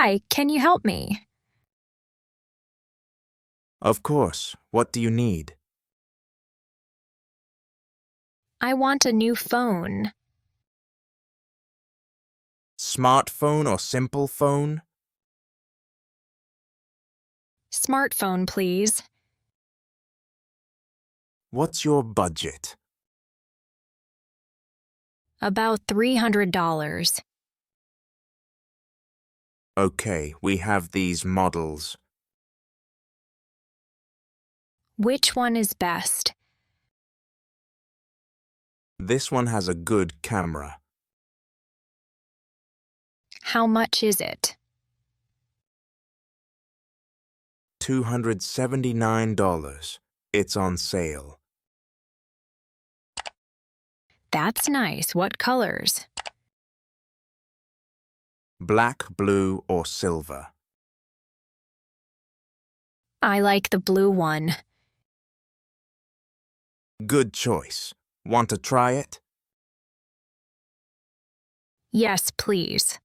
Hi, can you help me? Of course. What do you need? I want a new phone. Smartphone or simple phone? Smartphone, please. What's your budget? About $300. Okay, we have these models. Which one is best? This one has a good camera. How much is it? $279. It's on sale. That's nice. What colors? Black, blue, or silver. I like the blue one. Good choice. Want to try it? Yes, please.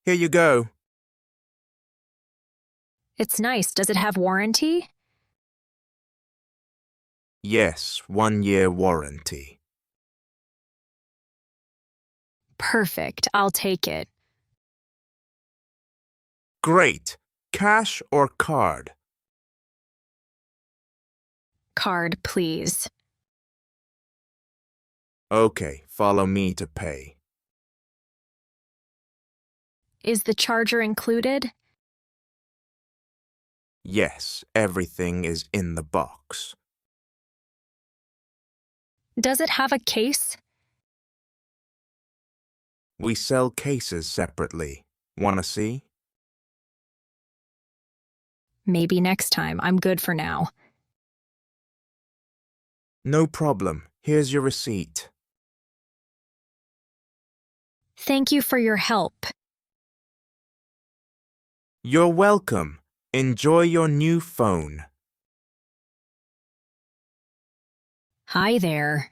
Here you go. It's nice. Does it have warranty? Yes, 1-year warranty. Perfect. I'll take it. Great. Cash or card? Card, please. Okay, follow me to pay. Is the charger included? Yes, everything is in the box. Does it have a case? We sell cases separately. Wanna see? Maybe next time. I'm good for now. No problem. Here's your receipt. Thank you for your help. You're welcome. Enjoy your new phone. Hi there.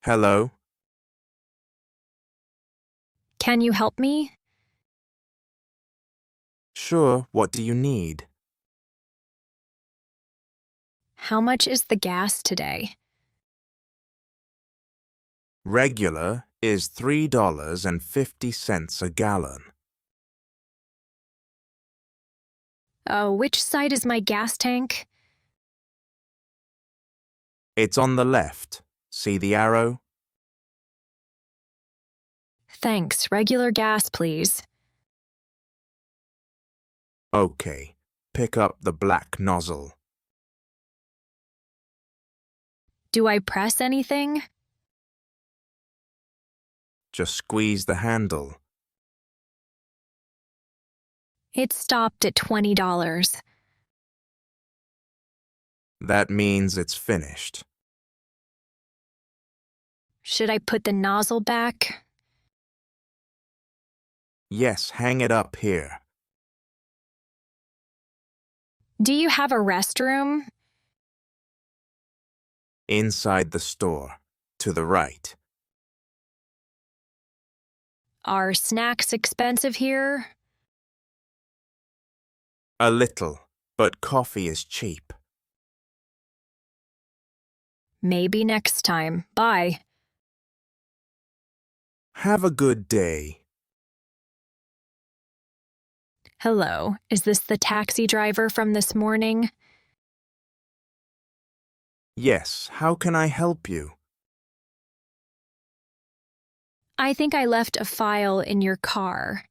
Hello? Can you help me? Sure, what do you need? How much is the gas today? Regular is $3.50 a gallon. Oh, which side is my gas tank? It's on the left. See the arrow? Thanks. Regular gas, please. Okay, pick up the black nozzle. Do I press anything? Just squeeze the handle. It stopped at $20. That means it's finished. Should I put the nozzle back? Yes, hang it up here. Do you have a restroom? Inside the store, to the right. Are snacks expensive here? A little, but coffee is cheap. Maybe next time. Bye. Have a good day. Hello. Is this the taxi driver from this morning? Yes, how can I help you? I think I left a file in your car.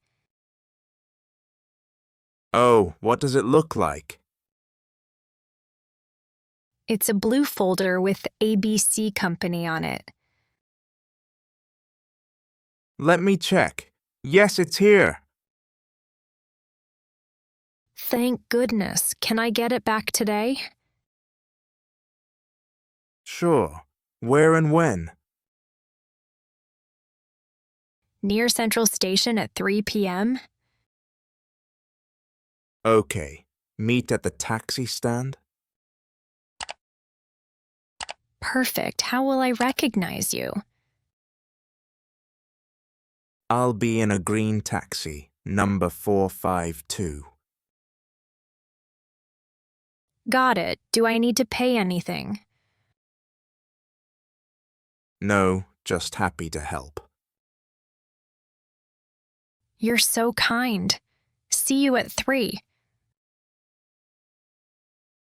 Oh, what does it look like? It's a blue folder with ABC Company on it. Let me check. Yes, it's here. Thank goodness. Can I get it back today? Sure. Where and when? Near Central Station at 3 p.m.? Okay. Meet at the taxi stand? Perfect. How will I recognize you? I'll be in a green taxi, number 452. Got it. Do I need to pay anything? No, just happy to help. You're so kind. See you at 3.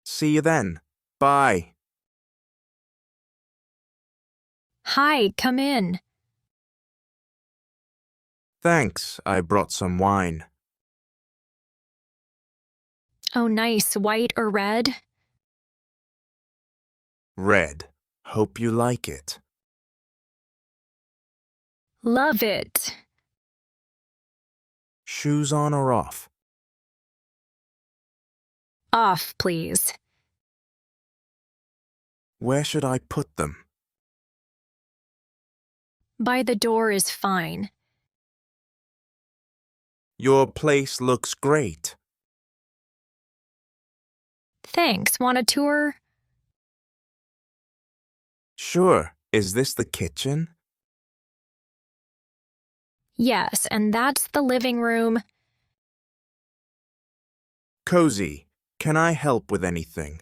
See you then. Bye. Hi, come in. Thanks, I brought some wine. Oh, nice. White or red? Red. Hope you like it. Love it. Shoes on or off? Off, please. Where should I put them? By the door is fine. Your place looks great. Thanks. Want a tour? Sure. Is this the kitchen? Yes, and that's the living room. Cozy. Can I help with anything?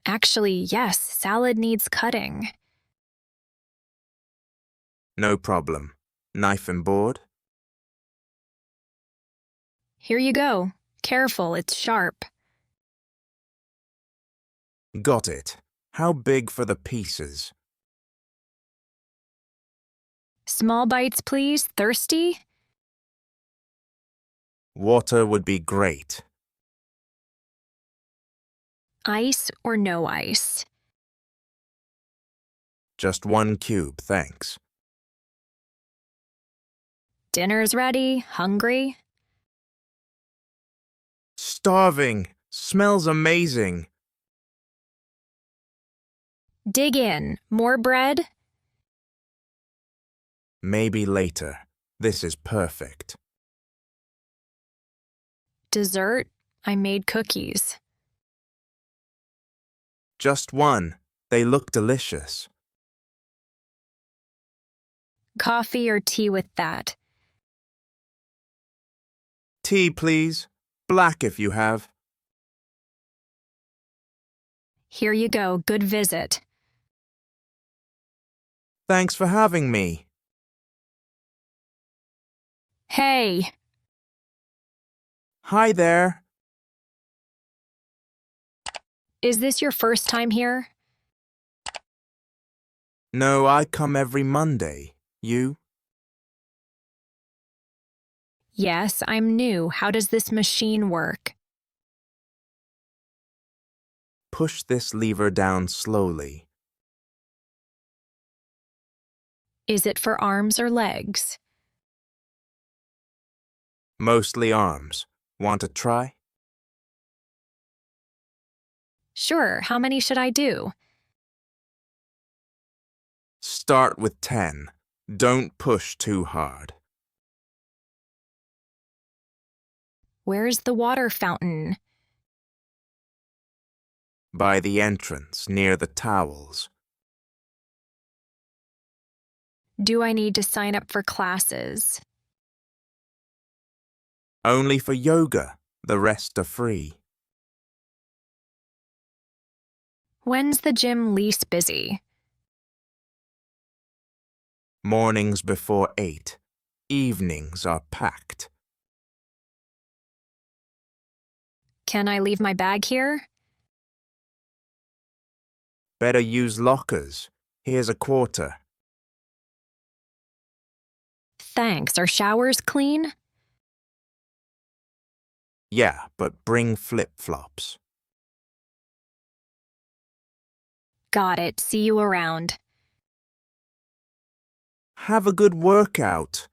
Actually, yes, salad needs cutting. No problem. Knife and board? Here you go. Careful, it's sharp. Got it. How big for the pieces? Small bites, please. Thirsty? Water would be great. Ice or no ice? Just 1 cube, thanks. Dinner's ready. Hungry? Starving. Smells amazing. Dig in. More bread? Maybe later. This is perfect. Dessert? I made cookies. Just 1. They look delicious. Coffee or tea with that? Tea, please. Black if you have. Here you go. Good visit. Thanks for having me. Hey! Hi there. Is this your first time here? No, I come every Monday. You? Yes, I'm new. How does this machine work? Push this lever down slowly. Is it for arms or legs? Mostly arms. Want to try? Sure, how many should I do? Start with 10. Don't push too hard. Where's the water fountain? By the entrance, near the towels. Do I need to sign up for classes? Only for yoga. The rest are free. When's the gym least busy? Mornings before 8. Evenings are packed. Can I leave my bag here? Better use lockers. Here's a quarter. Thanks. Are showers clean? Yeah, but bring flip-flops. Got it. See you around. Have a good workout.